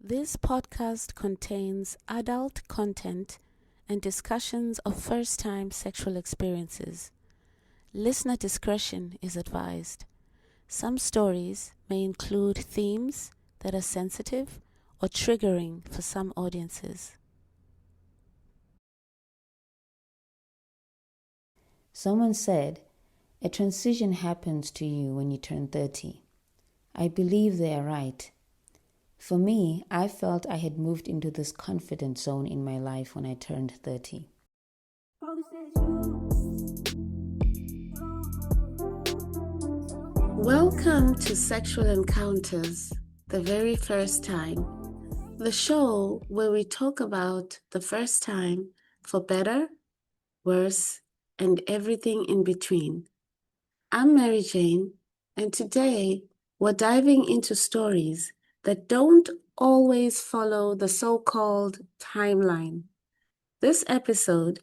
This podcast contains adult content and discussions of first time sexual experiences. Listener discretion is advised. Some stories may include themes that are sensitive or triggering for some audiences. Someone said, a transition happens to you when you turn 30. I believe they are right. For me, I felt I had moved into this confident zone in my life when I turned 30. Welcome to Sexual Encounters, the very first time. The show where we talk about the first time for better, worse, and everything in between. I'm Mary Jane, and today we're diving into stories that don't always follow the so-called timeline. This episode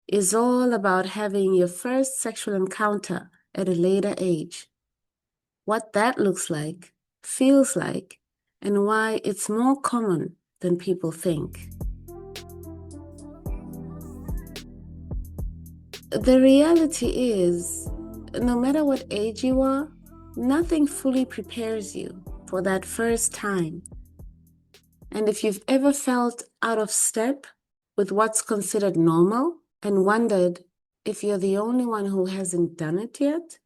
is all about having your first sexual encounter at a later age, what that looks like, feels like, and why it's more common than people think. The reality is, no matter what age you are, nothing fully prepares you for that first time. And if you've ever felt out of step with what's considered normal and wondered if you're the only one who hasn't done it yet,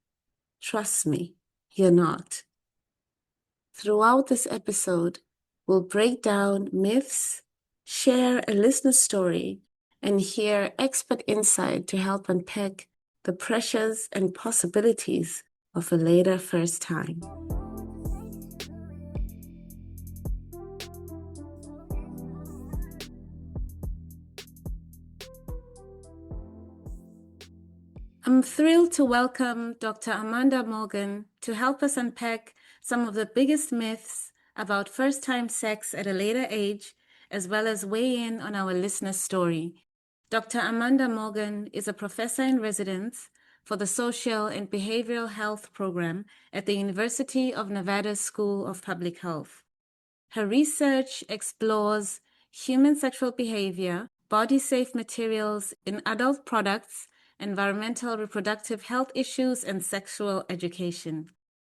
trust me, you're not. Throughout this episode, we'll break down myths, share a listener story, and hear expert insight to help unpack the pressures and possibilities of a later first time. I'm thrilled to welcome Dr. Amanda Morgan to help us unpack some of the biggest myths about first-time sex at a later age, as well as weigh in on our listener story. Dr. Amanda Morgan is a professor in residence for the Social and Behavioral Health program at the University of Nevada School of Public Health. Her research explores human sexual behavior, body-safe materials in adult products, environmental reproductive health issues, and sexual education.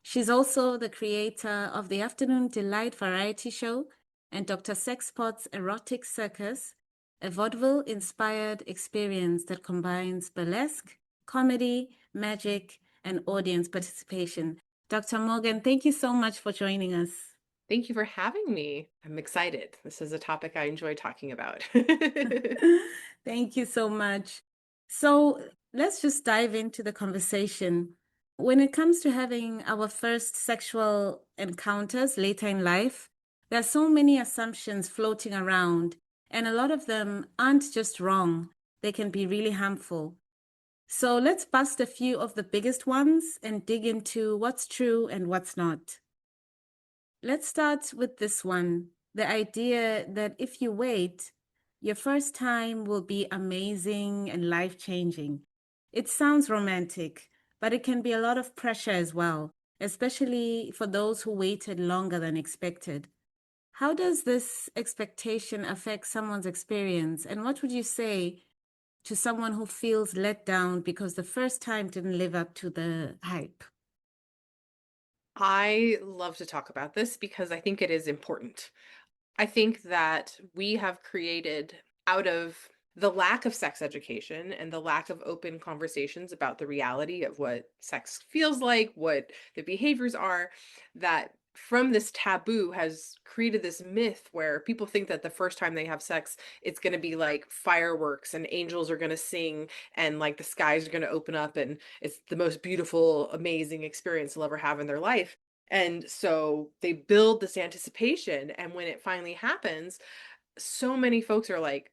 She's also the creator of the Afternoon Delight variety show and Dr. Sexpot's Erotic Circus, a vaudeville-inspired experience that combines burlesque, comedy, magic, and audience participation. Dr. Morgan, thank you so much for joining us. Thank you for having me. I'm excited. This is a topic I enjoy talking about. Thank you so much. So let's just dive into the conversation. When it comes to having our first sexual encounters later in life, there are so many assumptions floating around, and a lot of them aren't just wrong, they can be really harmful. So let's bust a few of the biggest ones and dig into what's true and what's not. Let's start with this one, the idea that if you wait, your first time will be amazing and life-changing. It sounds romantic, but it can be a lot of pressure as well, especially for those who waited longer than expected. How does this expectation affect someone's experience, and what would you say to someone who feels let down because the first time didn't live up to the hype? I love to talk about this because I think it is important. I think that we have created out of the lack of sex education and the lack of open conversations about the reality of what sex feels like, what the behaviors are, that from this taboo has created this myth where people think that the first time they have sex, it's going to be like fireworks and angels are going to sing and like the skies are going to open up and it's the most beautiful, amazing experience they'll ever have in their life. And so they build this anticipation. And when it finally happens, so many folks are like,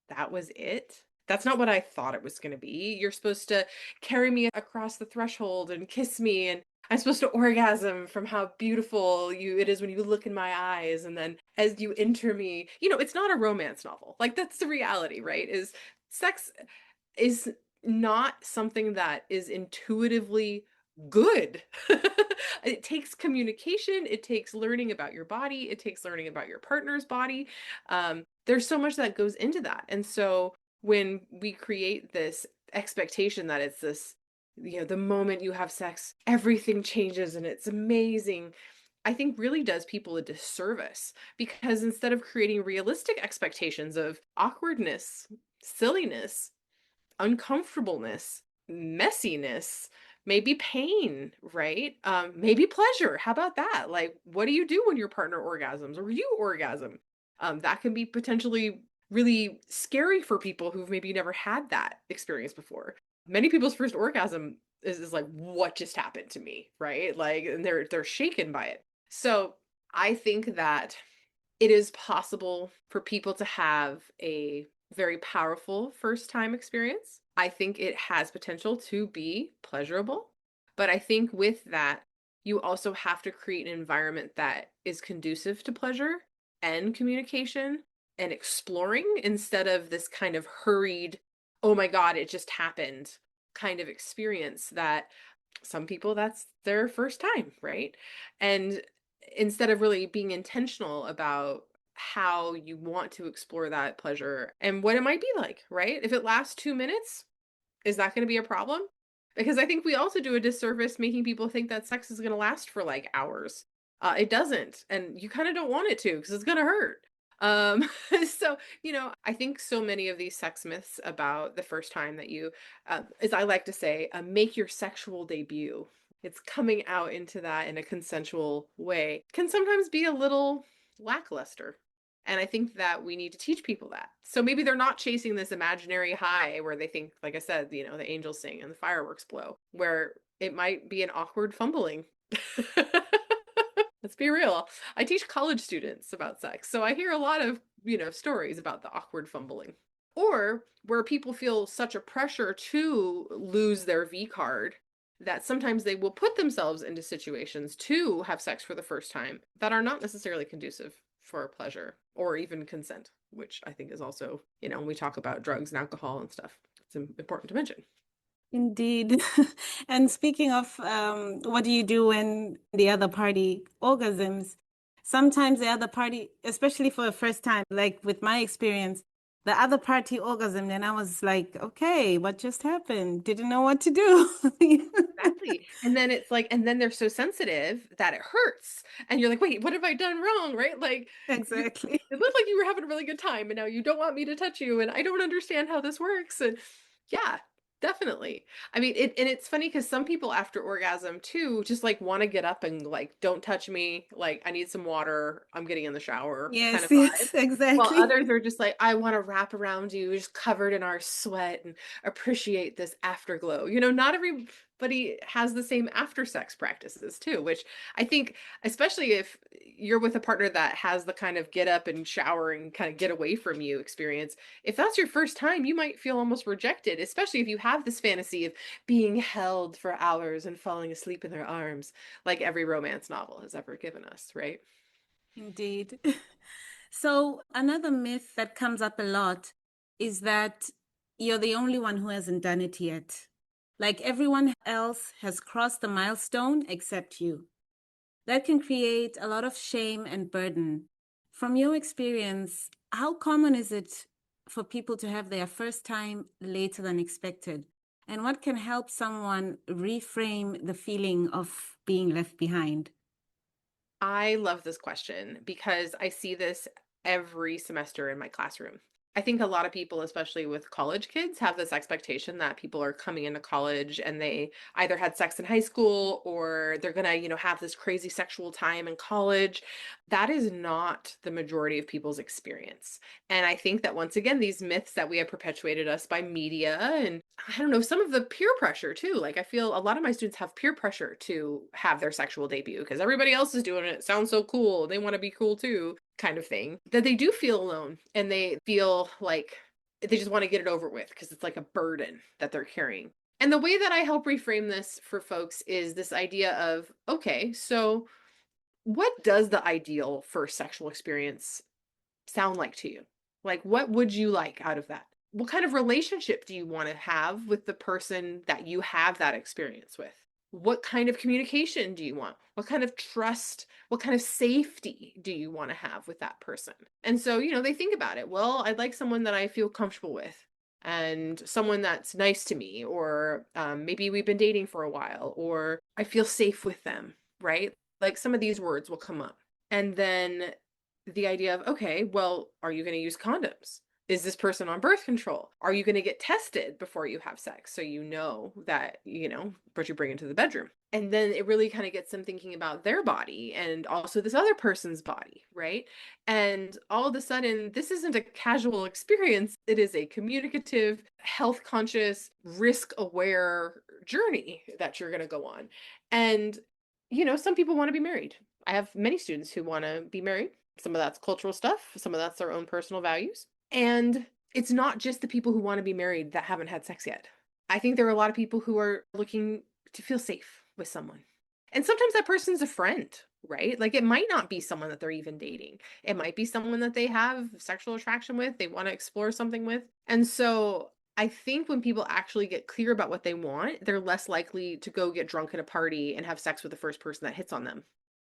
that was it? That's not what I thought it was going to be. You're supposed to carry me across the threshold and kiss me. And I'm supposed to orgasm from how beautiful it is when you look in my eyes. And then as you enter me, it's not a romance novel. Like that's the reality, right? Sex is not something that is intuitively good. It takes communication, it takes learning about your body, it takes learning about your partner's body. There's so much that goes into that. And so when we create this expectation that it's this, the moment you have sex, everything changes and it's amazing, I think really does people a disservice, because instead of creating realistic expectations of awkwardness, silliness, uncomfortableness, messiness, maybe pain, right? Maybe pleasure. How about that? Like, what do you do when your partner orgasms or you orgasm? That can be potentially really scary for people who've maybe never had that experience before. Many people's first orgasm is like, what just happened to me, right? Like, and they're shaken by it. So I think that it is possible for people to have a very powerful first time experience. I think it has potential to be pleasurable. But I think with that, you also have to create an environment that is conducive to pleasure and communication and exploring, instead of this kind of hurried, oh my God, it just happened kind of experience that some people, that's their first time, right? And instead of really being intentional about how you want to explore that pleasure and what it might be like, right? If it lasts 2 minutes, is that going to be a problem? Because I think we also do a disservice making people think that sex is going to last for like hours. It doesn't. And you kind of don't want it to, because it's going to hurt. Um, so, I think so many of these sex myths about the first time that you, as I like to say, make your sexual debut. It's coming out into that in a consensual way, can sometimes be a little lackluster. And I think that we need to teach people that. So maybe they're not chasing this imaginary high where they think, like I said, the angels sing and the fireworks blow, where it might be an awkward fumbling. Let's be real. I teach college students about sex, so I hear a lot of, stories about the awkward fumbling. Or where people feel such a pressure to lose their V card that sometimes they will put themselves into situations to have sex for the first time that are not necessarily conducive for pleasure or even consent, which I think is also, when we talk about drugs and alcohol and stuff, it's important to mention. Indeed. And speaking of what do you do when the other party orgasms? Sometimes the other party, especially for the first time, like with my experience, the other party orgasmed, and I was like, okay, what just happened? Didn't know what to do. Exactly. And then it's like, and then they're so sensitive that it hurts. And you're like, wait, what have I done wrong? Right? Like, Exactly. it looked like you were having a really good time, and now you don't want me to touch you, and I don't understand how this works. And yeah, definitely. I mean, and it's funny because some people after orgasm too just like want to get up and like, don't touch me. Like, I need some water. I'm getting in the shower kind Yes, of vibe. yes, While exactly. others are just like, I want to wrap around you, just covered in our sweat and appreciate this afterglow. Not everybody has the same after sex practices too, which I think, especially if you're with a partner that has the kind of get up and shower and kind of get away from you experience, if that's your first time, you might feel almost rejected, especially if you have this fantasy of being held for hours and falling asleep in their arms, like every romance novel has ever given us, right? Indeed. So another myth that comes up a lot is that you're the only one who hasn't done it yet. Like everyone else has crossed the milestone except you. That can create a lot of shame and burden. From your experience, how common is it for people to have their first time later than expected? And what can help someone reframe the feeling of being left behind? I love this question because I see this every semester in my classroom. I think a lot of people, especially with college kids, have this expectation that people are coming into college and they either had sex in high school or they're going to, have this crazy sexual time in college. That is not the majority of people's experience. And I think that once again, these myths that we have perpetuated us by media and I don't know, some of the peer pressure too. Like I feel a lot of my students have peer pressure to have their sexual debut because everybody else is doing it. It sounds so cool. They want to be cool too, kind of thing. That they do feel alone and they feel like they just want to get it over with because it's like a burden that they're carrying. And the way that I help reframe this for folks is this idea of, okay, so what does the ideal first sexual experience sound like to you? Like, what would you like out of that? What kind of relationship do you want to have with the person that you have that experience with? What kind of communication do you want? What kind of trust, what kind of safety do you want to have with that person? And so, they think about it. Well, I'd like someone that I feel comfortable with and someone that's nice to me, or maybe we've been dating for a while, or I feel safe with them, right? Like some of these words will come up. And then the idea of, okay, well, are you going to use condoms? Is this person on birth control? Are you going to get tested before you have sex so you know that, what you bring into the bedroom? And then it really kind of gets them thinking about their body and also this other person's body, right? And all of a sudden, this isn't a casual experience. It is a communicative, health conscious, risk aware journey that you're going to go on. And, some people want to be married. I have many students who want to be married. Some of that's cultural stuff, some of that's their own personal values. And it's not just the people who want to be married that haven't had sex yet. I think there are a lot of people who are looking to feel safe with someone. And sometimes that person's a friend, right? Like it might not be someone that they're even dating. It might be someone that they have sexual attraction with, they want to explore something with. And so I think when people actually get clear about what they want, they're less likely to go get drunk at a party and have sex with the first person that hits on them,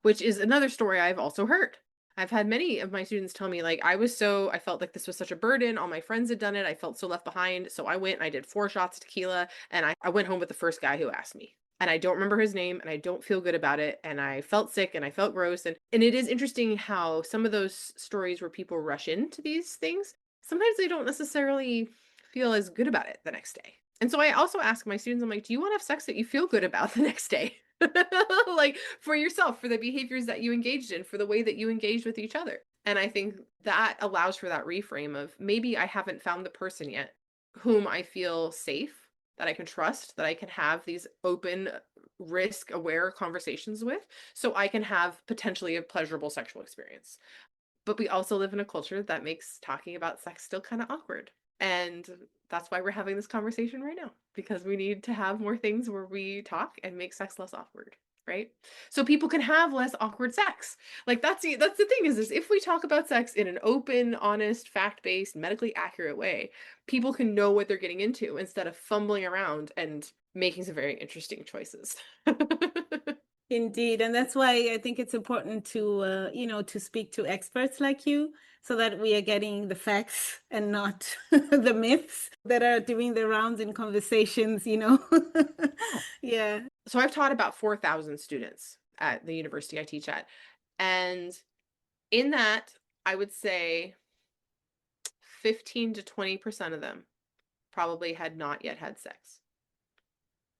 which is another story I've also heard. I've had many of my students tell me, like, I felt like this was such a burden. All my friends had done it. I felt so left behind. So I went and I did 4 shots of tequila and I went home with the first guy who asked me. And I don't remember his name and I don't feel good about it. And I felt sick and I felt gross. And it is interesting how some of those stories where people rush into these things, sometimes they don't necessarily feel as good about it the next day. And so I also ask my students, I'm like, do you want to have sex that you feel good about the next day? Like for yourself, for the behaviors that you engaged in, for the way that you engaged with each other. And I think that allows for that reframe of maybe I haven't found the person yet whom I feel safe, that I can trust, that I can have these open, risk aware conversations with, so I can have potentially a pleasurable sexual experience. But we also live in a culture that makes talking about sex still kind of awkward. And that's why we're having this conversation right now, because we need to have more things where we talk and make sex less awkward, right? So people can have less awkward sex. Like that's the thing is if we talk about sex in an open, honest, fact-based, medically accurate way, people can know what they're getting into instead of fumbling around and making some very interesting choices. Indeed. And that's why I think it's important to, to speak to experts like you so that we are getting the facts and not the myths that are doing the rounds in conversations. Yeah. So I've taught about 4,000 students at the university I teach at. And in that, I would say 15 to 20% of them probably had not yet had sex.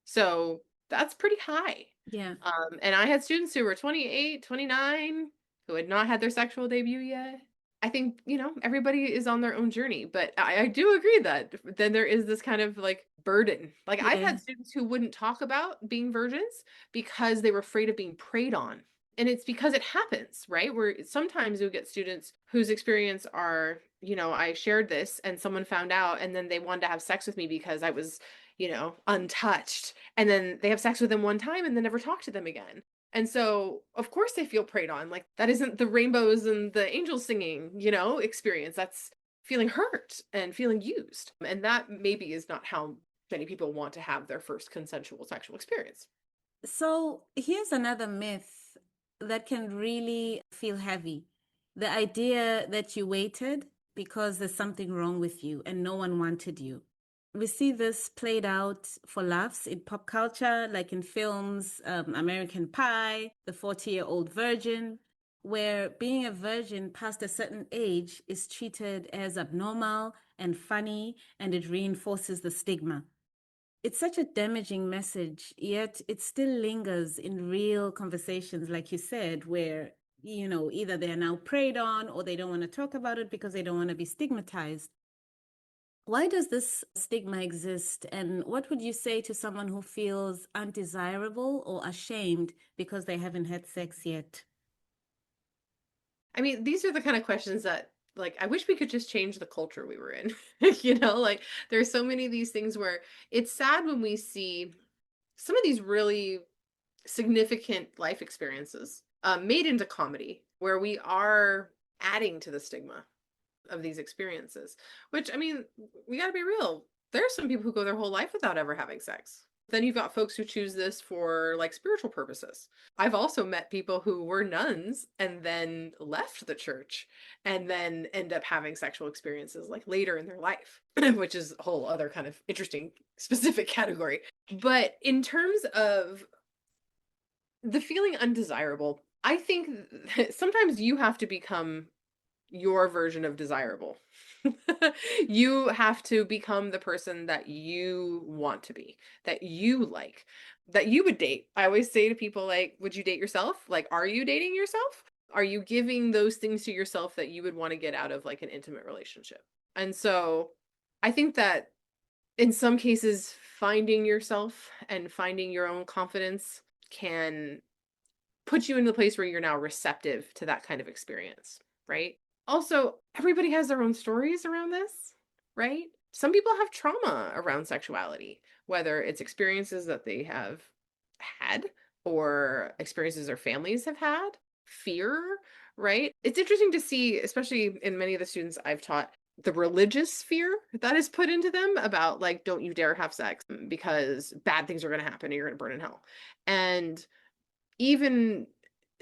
So that's pretty high. Yeah. And I had students who were 28, 29, who had not had their sexual debut yet. I think, everybody is on their own journey, but I do agree that then there is this kind of like burden. Like I've Yeah. had students who wouldn't talk about being virgins because they were afraid of being preyed on. And it's because it happens, right? Where sometimes you'll get students whose experience are, I shared this and someone found out and then they wanted to have sex with me because I was, untouched. And then they have sex with them one time and then never talk to them again. And so, of course, they feel preyed on. Like, that isn't the rainbows and the angels singing, experience. That's feeling hurt and feeling used. And that maybe is not how many people want to have their first consensual sexual experience. So here's another myth that can really feel heavy. The idea that you waited because there's something wrong with you and no one wanted you. We see this played out for laughs in pop culture, like in films, American Pie, The 40-Year-Old Virgin, where being a virgin past a certain age is treated as abnormal and funny, and it reinforces the stigma. It's such a damaging message, yet it still lingers in real conversations, like you said, where, either they're now preyed on or they don't want to talk about it because they don't want to be stigmatized. Why does this stigma exist? And what would you say to someone who feels undesirable or ashamed because they haven't had sex yet? I mean, these are the kind of questions that, like, I wish we could just change the culture we were in. Like, there's so many of these things where it's sad when we see some of these really significant life experiences made into comedy where we are adding to the stigma of these experiences, which, I mean, we got to be real. There are some people who go their whole life without ever having sex. Then you've got folks who choose this for like spiritual purposes. I've also met people who were nuns and then left the church and then end up having sexual experiences like later in their life, which is a whole other kind of interesting specific category. But in terms of the feeling undesirable, I think sometimes you have to become your version of desirable. You have to become the person that you want to be, that you like, that you would date. I always say to people, like, would you date yourself? Like, are you dating yourself? Are you giving those things to yourself that you would want to get out of like an intimate relationship? And so I think that in some cases, finding yourself and finding your own confidence can put you in the place where you're now receptive to that kind of experience, right? Also, everybody has their own stories around this, right? Some people have trauma around sexuality, whether it's experiences that they have had or experiences their families have had, fear, right? It's interesting to see, especially in many of the students I've taught, the religious fear that is put into them about like, don't you dare have sex because bad things are going to happen and you're going to burn in hell. And even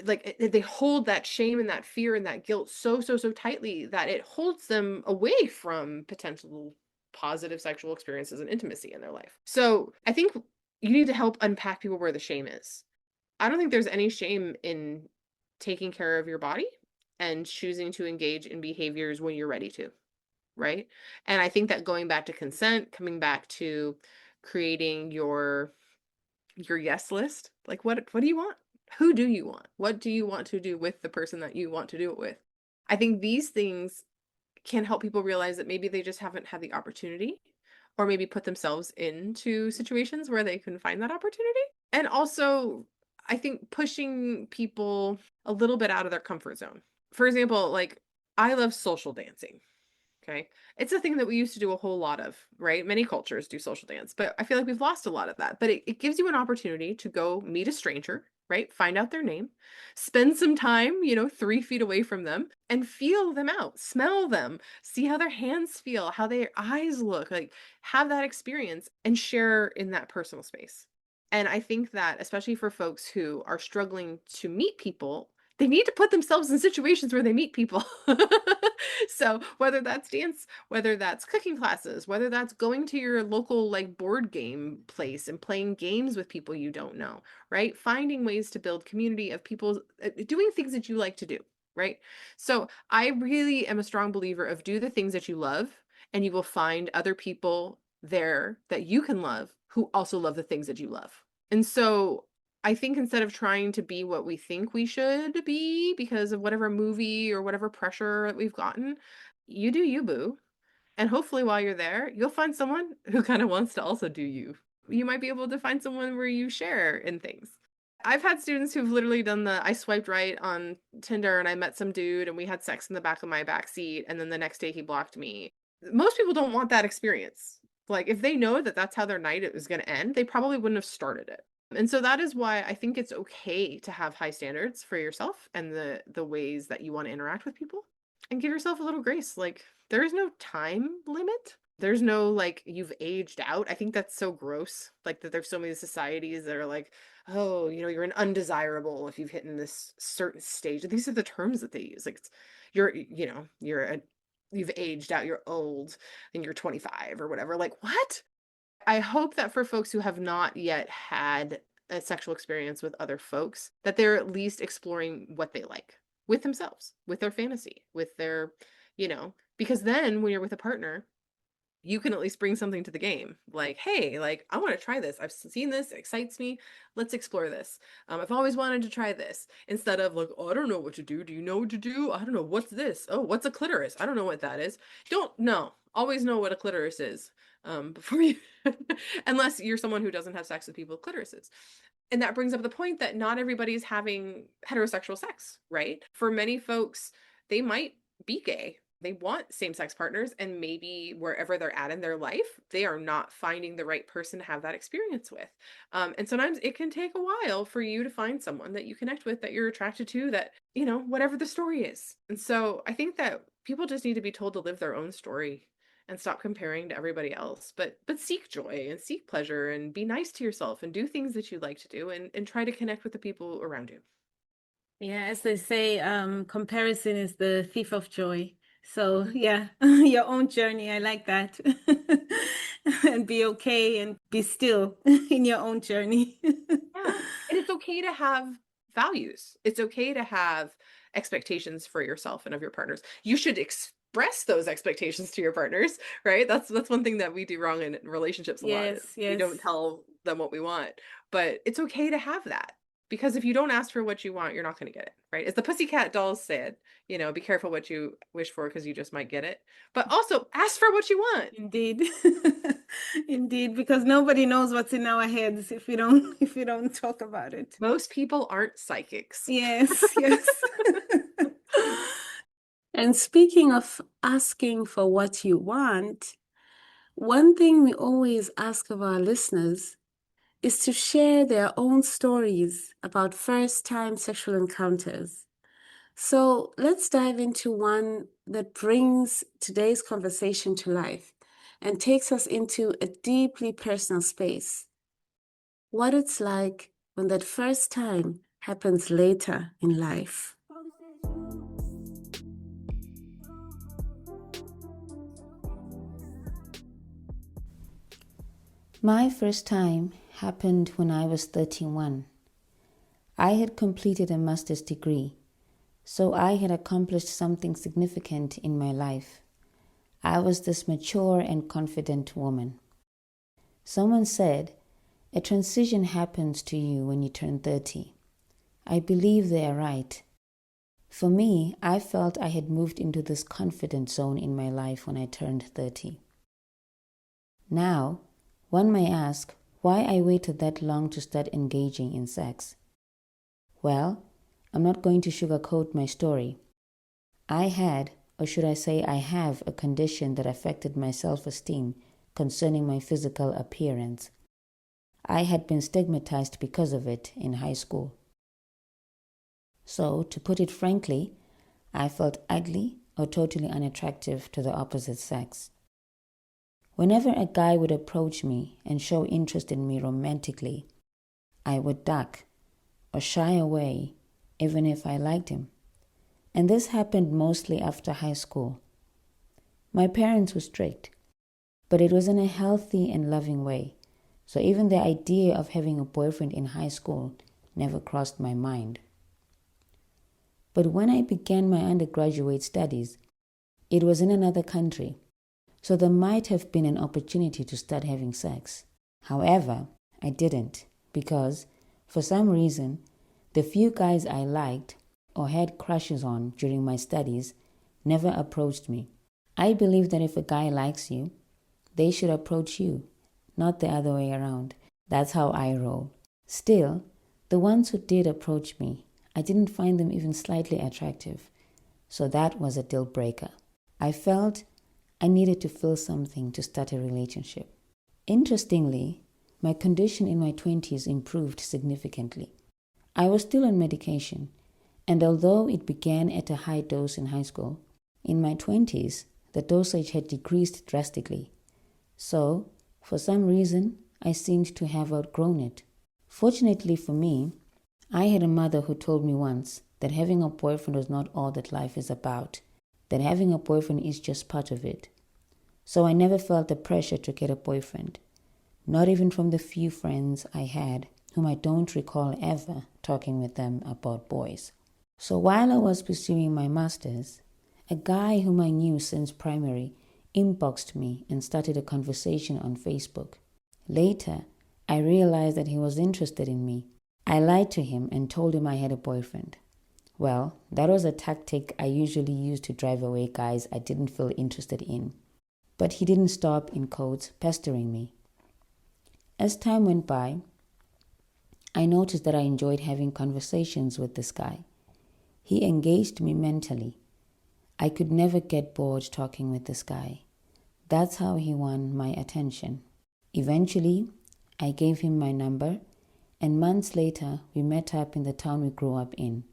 like they hold that shame and that fear and that guilt so tightly that it holds them away from potential positive sexual experiences and intimacy in their life. So I think you need to help unpack people where the shame is. I don't think there's any shame in taking care of your body and choosing to engage in behaviors when you're ready to, right? And I think that going back to consent, coming back to creating your yes list, like what do you want? Who do you want? What do you want to do with the person that you want to do it with? I think these things can help people realize that maybe they just haven't had the opportunity or maybe put themselves into situations where they can find that opportunity. And also, I think pushing people a little bit out of their comfort zone. For example, like I love social dancing. Okay. It's a thing that we used to do a whole lot of, right? Many cultures do social dance, but I feel like we've lost a lot of that. But it gives you an opportunity to go meet a stranger, right? Find out their name, spend some time, 3 feet away from them and feel them out, smell them, see how their hands feel, how their eyes look, like have that experience and share in that personal space. And I think that, especially for folks who are struggling to meet people, they need to put themselves in situations where they meet people. So whether that's dance, whether that's cooking classes, whether that's going to your local like board game place and playing games with people you don't know, right? Finding ways to build community of people doing things that you like to do, right? So I really am a strong believer of do the things that you love and you will find other people there that you can love who also love the things that you love. And so I think instead of trying to be what we think we should be because of whatever movie or whatever pressure that we've gotten, you do you, boo. And hopefully while you're there, you'll find someone who kind of wants to also do you. You might be able to find someone where you share in things. I've had students who've literally done I swiped right on Tinder and I met some dude and we had sex in the back of my back seat and then the next day he blocked me. Most people don't want that experience. Like if they know that that's how their night is going to end, they probably wouldn't have started it. And so that is why I think it's okay to have high standards for yourself and the ways that you want to interact with people and give yourself a little grace. Like there is no time limit. There's no like you've aged out. I think that's so gross. Like that there's so many societies that are like, oh, you're an undesirable if you've hit in this certain stage. These are the terms that they use. Like you've aged out, you're old, and you're 25 or whatever. Like what? I hope that for folks who have not yet had a sexual experience with other folks, that they're at least exploring what they like with themselves, with their fantasy, with their, because then when you're with a partner, you can at least bring something to the game. Like, hey, like, I want to try this. I've seen this, it excites me. Let's explore this. I've always wanted to try this. Instead of like, oh, I don't know what to do. Do you know what to do? I don't know. What's this? Oh, what's a clitoris? I don't know what that is. Don't know. Always know what a clitoris is before you, unless you're someone who doesn't have sex with people with clitorises. And that brings up the point that not everybody's having heterosexual sex, right? For many folks, they might be gay. They want same-sex partners, and maybe wherever they're at in their life, they are not finding the right person to have that experience with. And sometimes it can take a while for you to find someone that you connect with, that you're attracted to, that, whatever the story is. And so I think that people just need to be told to live their own story and stop comparing to everybody else, but seek joy and seek pleasure and be nice to yourself and do things that you like to do and try to connect with the people around you. Yeah, as they say, comparison is the thief of joy. So yeah, your own journey. I like that. And be okay and be still in your own journey. Yeah. And it's okay to have values. It's okay to have expectations for yourself and of your partners. You should express those expectations to your partners, right? That's one thing that we do wrong in relationships a lot. Is Yes, we don't yes, tell them what we want. But it's okay to have that. Because if you don't ask for what you want, you're not going to get it, right? As the Pussycat Dolls said, be careful what you wish for because you just might get it. But also ask for what you want. indeed. Indeed, because nobody knows what's in our heads if we don't if we don't talk about it. Most people aren't psychics. Yes, yes. And speaking of asking for what you want, one thing we always ask of our listeners is to share their own stories about first-time sexual encounters. So let's dive into one that brings today's conversation to life and takes us into a deeply personal space. What it's like when that first time happens later in life. My first time happened when I was 31. I had completed a master's degree, so I had accomplished something significant in my life. I was this mature and confident woman. Someone said, a transition happens to you when you turn 30. I believe they are right. For me, I felt I had moved into this confident zone in my life when I turned 30. Now, one may ask why I waited that long to start engaging in sex. Well, I'm not going to sugarcoat my story. I had, or should I say I have, a condition that affected my self-esteem concerning my physical appearance. I had been stigmatized because of it in high school. So, to put it frankly, I felt ugly or totally unattractive to the opposite sex. Whenever a guy would approach me and show interest in me romantically, I would duck or shy away even if I liked him. And this happened mostly after high school. My parents were strict, but it was in a healthy and loving way. So even the idea of having a boyfriend in high school never crossed my mind. But when I began my undergraduate studies, it was in another country. So there might have been an opportunity to start having sex. However, I didn't because, for some reason, the few guys I liked or had crushes on during my studies never approached me. I believe that if a guy likes you, they should approach you, not the other way around. That's how I roll. Still, the ones who did approach me, I didn't find them even slightly attractive. So that was a deal breaker. I felt I needed to feel something to start a relationship. Interestingly, my condition in my 20s improved significantly. I was still on medication, and although it began at a high dose in high school, in my 20s, the dosage had decreased drastically. So, for some reason, I seemed to have outgrown it. Fortunately for me, I had a mother who told me once that having a boyfriend was not all that life is about, that having a boyfriend is just part of it. So I never felt the pressure to get a boyfriend, not even from the few friends I had, whom I don't recall ever talking with them about boys. So while I was pursuing my master's, a guy whom I knew since primary inboxed me and started a conversation on Facebook. Later, I realized that he was interested in me. I lied to him and told him I had a boyfriend. Well, that was a tactic I usually used to drive away guys I didn't feel interested in. But he didn't stop, in quotes, pestering me. As time went by, I noticed that I enjoyed having conversations with this guy. He engaged me mentally. I could never get bored talking with this guy. That's how he won my attention. Eventually, I gave him my number, and months later, we met up in the town we grew up in.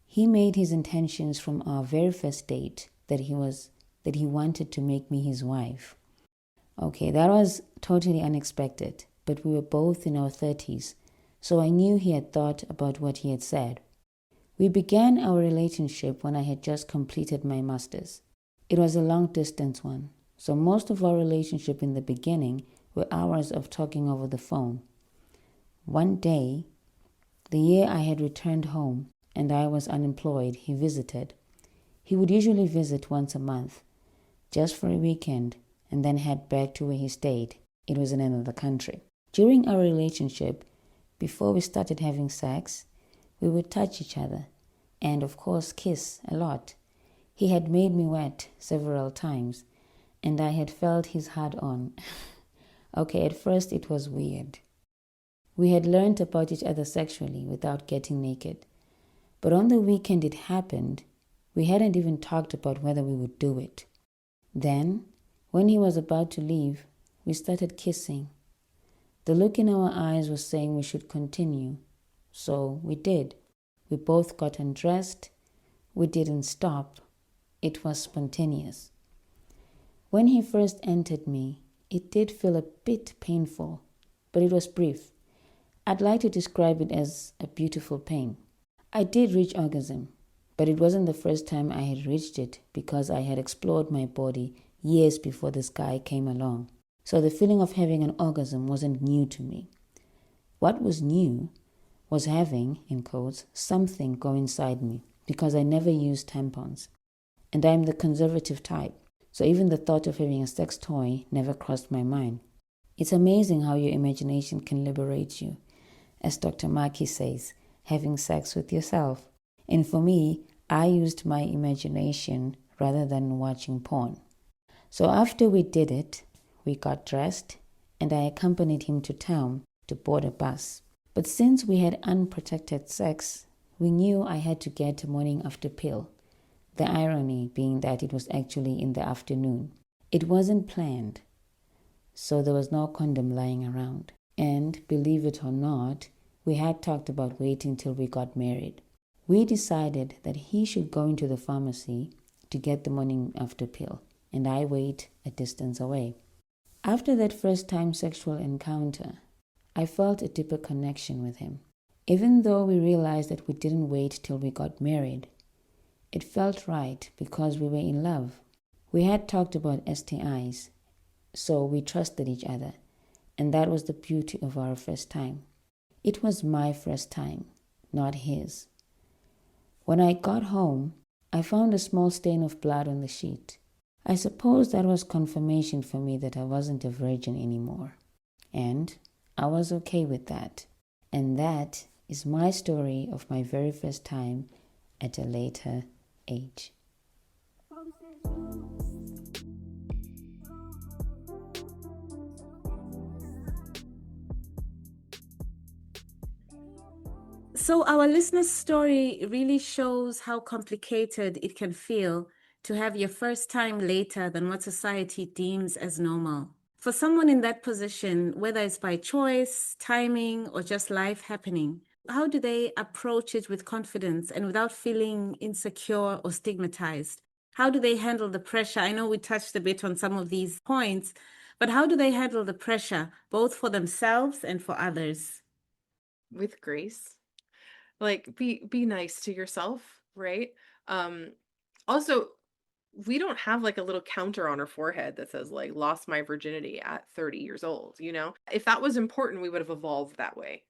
He made his intentions from our very first date that he was that he wanted to make me his wife. Okay, that was totally unexpected, but we were both in our 30s, so I knew he had thought about what he had said. We began our relationship when I had just completed my master's. It was a long-distance one, so most of our relationship in the beginning were hours of talking over the phone. One day, the year I had returned home and I was unemployed, he visited. He would usually visit once a month, just for a weekend, and then head back to where he stayed. It was in another country. During our relationship, before we started having sex, we would touch each other and, of course, kiss a lot. He had made me wet several times, and I had felt his hard on. Okay, at first it was weird. We had learned about each other sexually without getting naked. But on the weekend it happened, we hadn't even talked about whether we would do it. Then, when he was about to leave, we started kissing. The look in our eyes was saying we should continue. So we did. We both got undressed. We didn't stop. It was spontaneous. When he first entered me, it did feel a bit painful, but it was brief. I'd like to describe it as a beautiful pain. I did reach orgasm, but it wasn't the first time I had reached it because I had explored my body years before this guy came along. So the feeling of having an orgasm wasn't new to me. What was new was having, in quotes, something go inside me because I never used tampons. And I'm the conservative type, so even the thought of having a sex toy never crossed my mind. It's amazing how your imagination can liberate you. As Dr. Maki says, having sex with yourself. And for me, I used my imagination rather than watching porn. So after we did it, we got dressed and I accompanied him to town to board a bus. But since we had unprotected sex, we knew I had to get a morning after pill. The irony being that it was actually in the afternoon. It wasn't planned, so there was no condom lying around. And believe it or not, we had talked about waiting till we got married. We decided that he should go into the pharmacy to get the morning after pill, and I wait a distance away. After that first time sexual encounter, I felt a deeper connection with him. Even though we realized that we didn't wait till we got married, it felt right because we were in love. We had talked about STIs, so we trusted each other, and that was the beauty of our first time. It was my first time, not his. When I got home, I found a small stain of blood on the sheet. I suppose that was confirmation for me that I wasn't a virgin anymore. And I was okay with that. And that is my story of my very first time at a later age. So our listener's story really shows how complicated it can feel to have your first time later than what society deems as normal. For someone in that position, whether it's by choice, timing, or just life happening, how do they approach it with confidence and without feeling insecure or stigmatized? How do they handle the pressure? I know we touched a bit on some of these points, but how do they handle the pressure, both for themselves and for others? With grace. Like be nice to yourself, right? Um Also, we don't have like a little counter on our forehead that says like lost my virginity at 30 years old, you know? If that was important, we would have evolved that way.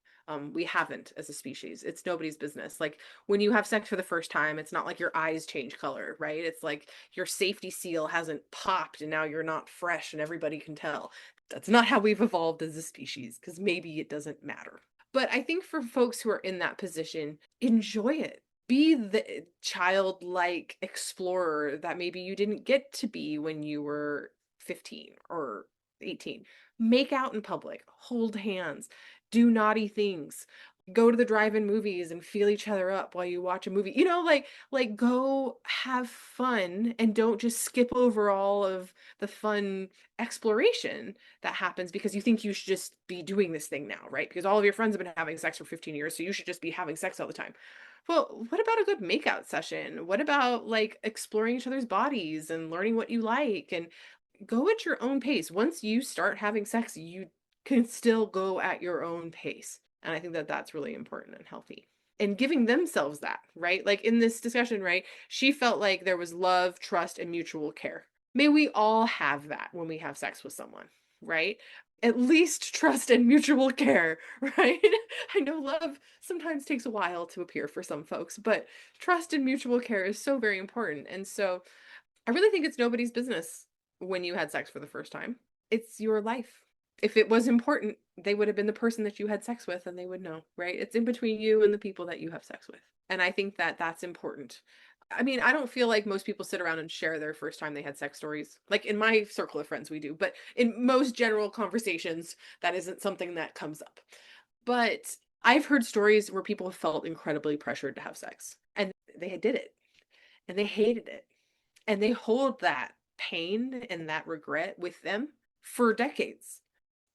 We haven't as a species. It's nobody's business. Like when you have sex for the first time, it's not like your eyes change color, right? It's like your safety seal hasn't popped and now you're not fresh and everybody can tell. That's not how we've evolved as a species, because maybe it doesn't matter. But I think for folks who are in that position, enjoy it. Be the childlike explorer that maybe you didn't get to be when you were 15 or 18. Make out in public, hold hands, do naughty things, go to the drive-in movies and feel each other up while you watch a movie. You know, like go have fun and don't just skip over all of the fun exploration that happens because you think you should just be doing this thing now, right? Because all of your friends have been having sex for 15 years, so you should just be having sex all the time. Well, what about a good makeout session? What about like exploring each other's bodies and learning what you like, and go at your own pace. Once you start having sex, you can still go at your own pace. And I think that that's really important and healthy. And giving themselves that, right? Like in this discussion, right? She felt like there was love, trust, and mutual care. May we all have that when we have sex with someone, right? At least trust and mutual care, right? I know love sometimes takes a while to appear for some folks, but trust and mutual care is so very important. And so I really think it's nobody's business when you had sex for the first time. It's your life. If it was important, they would have been the person that you had sex with and they would know, right? It's in between you and the people that you have sex with. And I think that that's important. I mean, I don't feel like most people sit around and share their first time they had sex stories. Like in my circle of friends, we do, but in most general conversations, that isn't something that comes up. But I've heard stories where people have felt incredibly pressured to have sex and they did it and they hated it and they hold that pain and that regret with them for decades.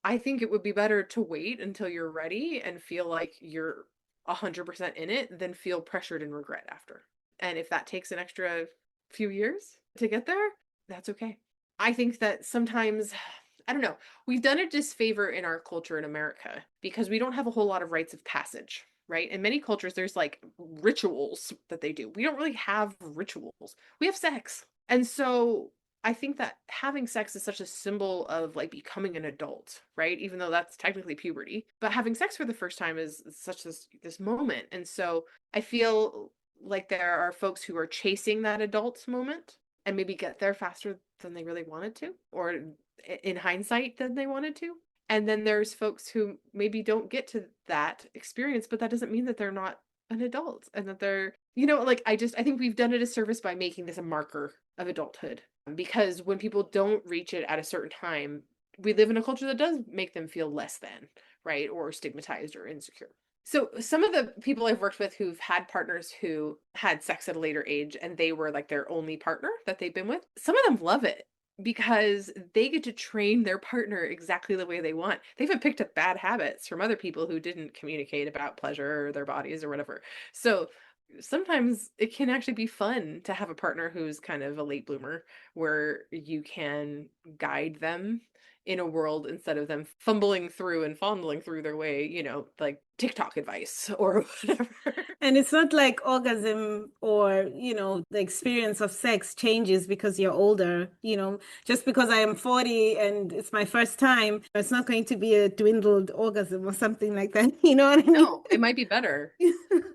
I think it would be better to wait until you're ready and feel like you're 100% in it than feel pressured and regret after. And if that takes an extra few years to get there, that's okay. I think that sometimes, I don't know, we've done a disfavor in our culture in America because we don't have a whole lot of rites of passage, right? In many cultures, there's like rituals that they do. We don't really have rituals. We have sex. And so I think that having sex is such a symbol of like becoming an adult, right? Even though that's technically puberty, but having sex for the first time is such this moment. And so I feel like there are folks who are chasing that adult moment and maybe get there faster than they really wanted to, or in hindsight than they wanted to. And then there's folks who maybe don't get to that experience, but that doesn't mean that they're not an adult and that they're, like I think we've done a disservice by making this a marker of adulthood, because when people don't reach it at a certain time, we live in a culture that does make them feel less than, right? Or stigmatized or insecure. So some of the people I've worked with who've had partners who had sex at a later age and they were like their only partner that they've been with, some of them love it because they get to train their partner exactly the way they want. They've picked up bad habits from other people who didn't communicate about pleasure or their bodies or whatever. So sometimes it can actually be fun to have a partner who's kind of a late bloomer where you can guide them in a world instead of them fumbling through and fondling through their way, like TikTok advice or whatever. And it's not like orgasm or, the experience of sex changes because you're older, just because I am 40 and it's my first time, it's not going to be a dwindled orgasm or something like that. You know what I mean? No, it might be better.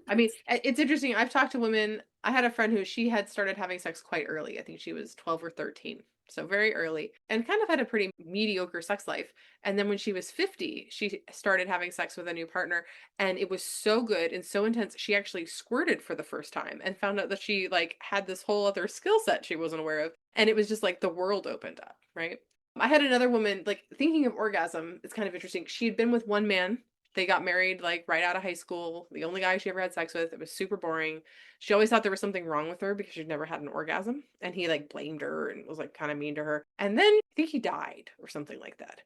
I mean, it's interesting. I've talked to women. I had a friend who she had started having sex quite early. I think she was 12 or 13. So very early, and kind of had a pretty mediocre sex life. And then when she was 50, she started having sex with a new partner, and it was so good and so intense. She actually squirted for the first time and found out that she like had this whole other skill set she wasn't aware of. And it was just like the world opened up, right? I had another woman, like thinking of orgasm, it's kind of interesting. She had been with one man. They got married like right out of high school. The only guy she ever had sex with. It was super boring. She always thought there was something wrong with her because she'd never had an orgasm. And he like blamed her and was like kind of mean to her. And then I think he died or something like that.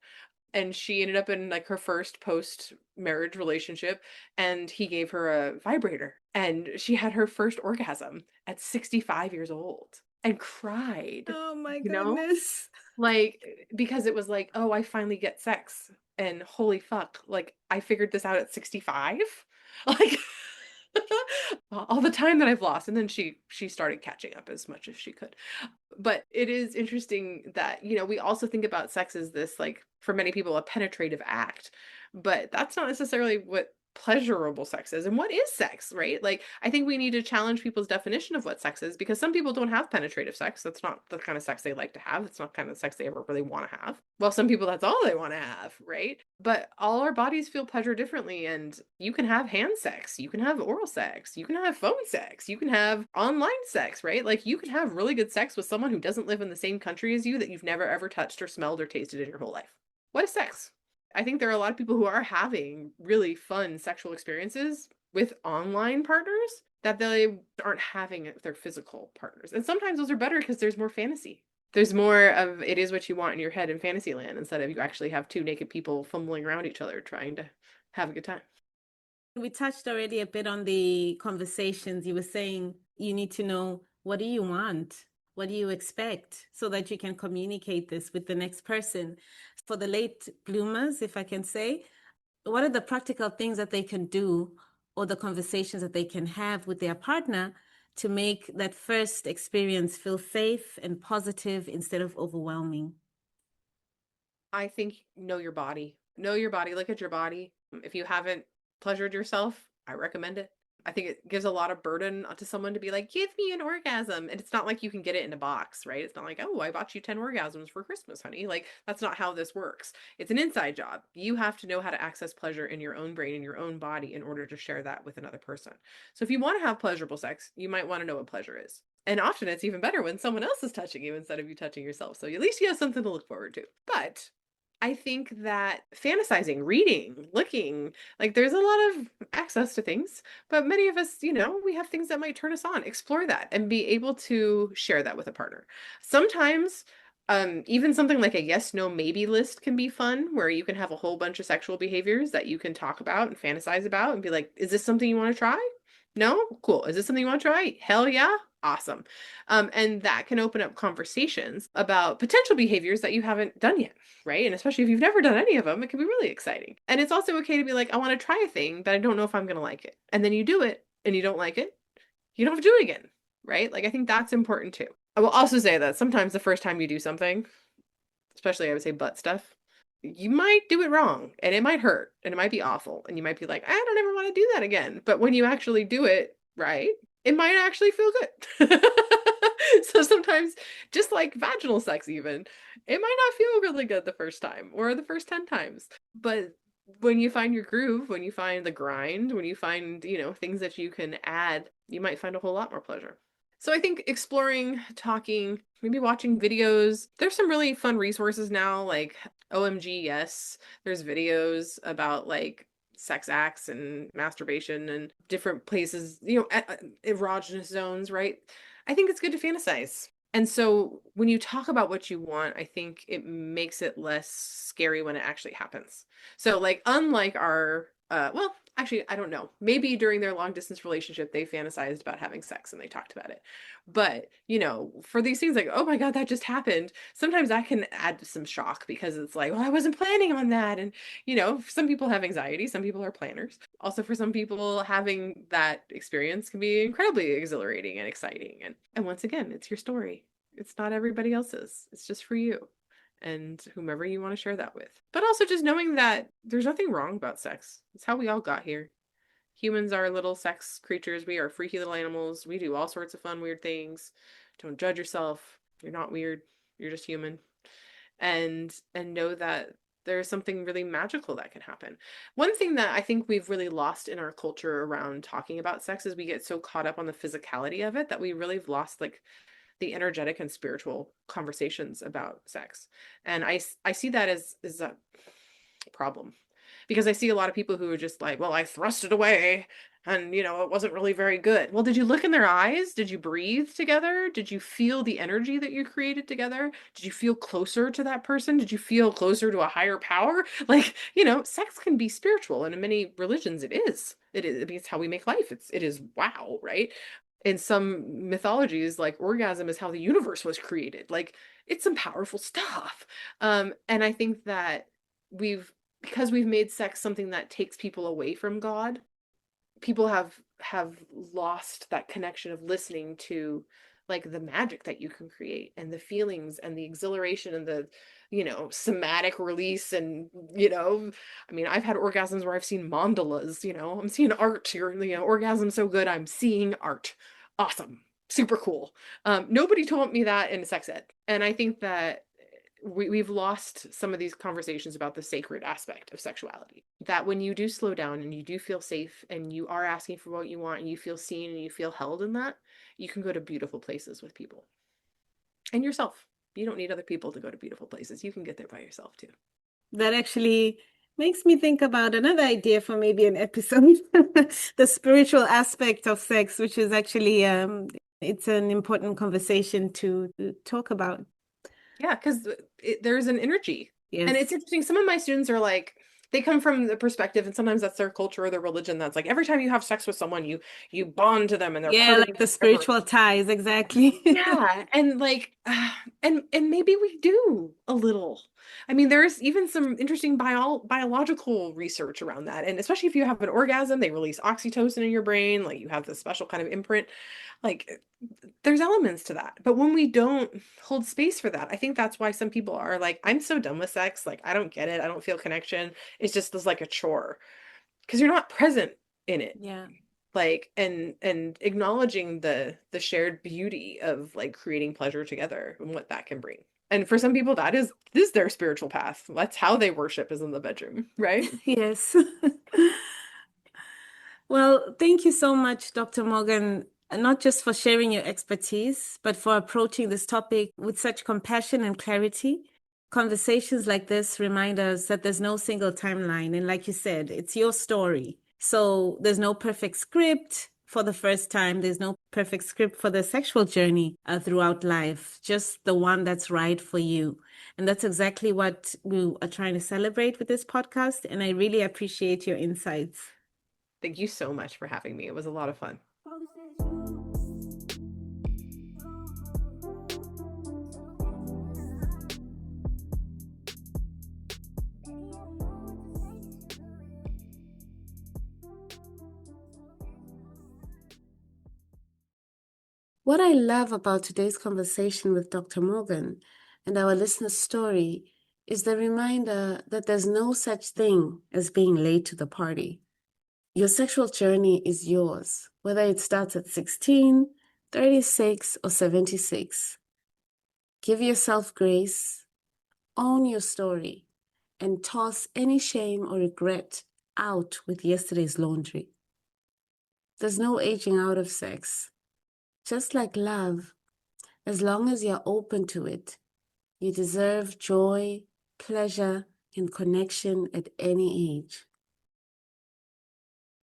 And she ended up in like her first post marriage relationship, and he gave her a vibrator. And she had her first orgasm at 65 years old and cried, Oh my you know? goodness. Like, because it was like, oh, I finally get sex. And holy fuck, like I figured this out at 65. Like all the time that I've lost. And then she started catching up as much as she could. But it is interesting that, we also think about sex as this, like, for many people, a penetrative act, but that's not necessarily what pleasurable sex is. And what is sex, right? Like, I think we need to challenge people's definition of what sex is, because some people don't have penetrative sex. That's not the kind of sex they like to have. It's not kind of sex they ever really want to have. Well, some people, that's all they want to have, right? But all our bodies feel pleasure differently. And you can have hand sex, you can have oral sex, you can have phone sex, you can have online sex, right? Like, you can have really good sex with someone who doesn't live in the same country as you, that you've never ever touched or smelled or tasted in your whole life. What is sex? I think there are a lot of people who are having really fun sexual experiences with online partners that they aren't having with their physical partners. And sometimes those are better because there's more fantasy. There's more of it is what you want in your head in fantasy land, instead of you actually have two naked people fumbling around each other trying to have a good time. We touched already a bit on the conversations. You were saying you need to know, what do you want? What do you expect? So that you can communicate this with the next person. For the late bloomers, if I can say, what are the practical things that they can do, or the conversations that they can have with their partner to make that first experience feel safe and positive instead of overwhelming? I think know your body. Know your body. Look at your body. If you haven't pleasured yourself, I recommend it. I think it gives a lot of burden to someone to be like, give me an orgasm. And it's not like you can get it in a box, right? It's not like, oh, I bought you 10 orgasms for Christmas, honey. Like, that's not how this works. It's an inside job. You have to know how to access pleasure in your own brain, in your own body, in order to share that with another person. So if you want to have pleasurable sex, you might want to know what pleasure is. And often it's even better when someone else is touching you instead of you touching yourself. So at least you have something to look forward to. But I think that fantasizing, reading, looking, like there's a lot of access to things, but many of us, we have things that might turn us on. Explore that and be able to share that with a partner. Sometimes, even something like a yes, no, maybe list can be fun, where you can have a whole bunch of sexual behaviors that you can talk about and fantasize about and be like, is this something you want to try? No? Cool. Is this something you want to try? Hell yeah. Awesome. And that can open up conversations about potential behaviors that you haven't done yet, right? And especially if you've never done any of them, it can be really exciting. And it's also okay to be like, I want to try a thing, but I don't know if I'm going to like it. And then you do it and you don't like it, you don't have to do it again, right? Like, I think that's important too. I will also say that sometimes the first time you do something, especially I would say butt stuff, you might do it wrong and it might hurt and it might be awful. And you might be like, I don't ever want to do that again. But when you actually do it right, it might actually feel good. So sometimes, just like vaginal sex, even, it might not feel really good the first time or the first 10 times. But when you find your groove, when you find the grind, when you find, things that you can add, you might find a whole lot more pleasure. So I think exploring, talking, maybe watching videos. There's some really fun resources now, like OMG, yes. There's videos about like sex acts and masturbation and different places, erogenous zones, right? I think it's good to fantasize. And so when you talk about what you want, I think it makes it less scary when it actually happens. So like, unlike our well, actually, I don't know. Maybe during their long distance relationship, they fantasized about having sex and they talked about it. But, for these things like, oh my God, that just happened, sometimes that can add some shock because it's like, well, I wasn't planning on that. And, some people have anxiety, some people are planners. Also, for some people, having that experience can be incredibly exhilarating and exciting. And once again, it's your story. It's not everybody else's. It's just for you and whomever you want to share that with. But also just knowing that there's nothing wrong about sex. It's how we all got here. Humans are little sex creatures. We are freaky little animals. We do all sorts of fun, weird things. Don't judge yourself. You're not weird. You're just human. And know that there's something really magical that can happen. One thing that I think we've really lost in our culture around talking about sex is we get so caught up on the physicality of it that we really have lost like the energetic and spiritual conversations about sex. And I see that as a problem because I see a lot of people who are just like, well, I thrust it away and it wasn't really very good. Well, did you look in their eyes? Did you breathe together? Did you feel the energy that you created together? Did you feel closer to that person? Did you feel closer to a higher power? Like, sex can be spiritual, and in many religions it is. It is. I mean, it's how we make life. It is wow, right? In some mythologies, like orgasm is how the universe was created. Like, it's some powerful stuff. And I think that because we've made sex something that takes people away from God, people have lost that connection of listening to like the magic that you can create and the feelings and the exhilaration and the somatic release. And I mean, I've had orgasms where I've seen mandalas. I'm seeing art. Orgasm so good I'm seeing art. Awesome. Super cool. Nobody told me that in sex ed, and I think that we've lost some of these conversations about the sacred aspect of sexuality. That when you do slow down and you do feel safe and you are asking for what you want and you feel seen and you feel held in that, you can go to beautiful places with people and yourself. You don't need other people to go to beautiful places. You can get there by yourself too. That actually makes me think about another idea for maybe an episode, the spiritual aspect of sex, which is actually it's an important conversation to talk about. Yeah, because there's an energy. And it's Yes. interesting. Some of my students are like, They come from the perspective, and sometimes that's their culture or their religion, that's like every time you have sex with someone, you bond to them and they're Yeah, part of you like the forever. spiritual ties, exactly. Yeah, and like and maybe we do a little. I mean, there's even some interesting biological research around that. And especially if you have an orgasm, they release oxytocin in your brain, like you have this special kind of imprint. Like there's elements to that. But when we don't hold space for that, I think that's why some people are like, I'm so done with sex, like I don't get it, I don't feel connection. It's just this like a chore because you're not present in it, Yeah. like and acknowledging the shared beauty of like creating pleasure together and what that can bring. And for some people that is their spiritual path. That's how they worship, is in the bedroom, right? Yes. Well, thank you so much, Dr. Morgan, not just for sharing your expertise, but for approaching this topic with such compassion and clarity. Conversations like this remind us that there's no single timeline. And like you said, it's your story. So there's no perfect script for the first time. There's no perfect script for the sexual journey throughout life, just the one that's right for you. And that's exactly what we are trying to celebrate with this podcast. And I really appreciate your insights. Thank you so much for having me. It was a lot of fun. What I love about today's conversation with Dr. Morgan and our listener's story is the reminder that there's no such thing as being late to the party. Your sexual journey is yours, whether it starts at 16, 36, or 76. Give yourself grace, own your story, and toss any shame or regret out with yesterday's laundry. There's no aging out of sex. Just like love, as long as you're open to it, you deserve joy, pleasure, and connection at any age.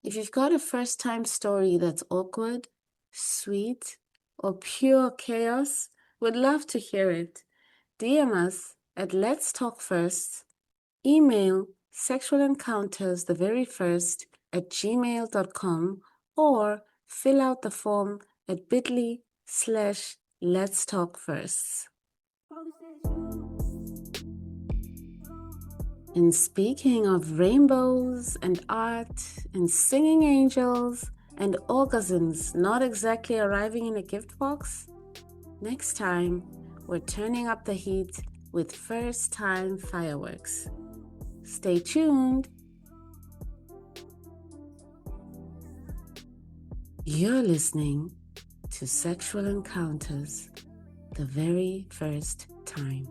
If you've got a first-time story that's awkward, sweet, or pure chaos, we'd love to hear it. DM us at Let's Talk First, email sexualencounters the very first at gmail.com, or fill out the form at bit.ly/Let's Talk First. And speaking of rainbows and art and singing angels and orgasms not exactly arriving in a gift box, next time we're turning up the heat with first-time fireworks. Stay tuned. You're listening to Sexual Encounters, the very first time.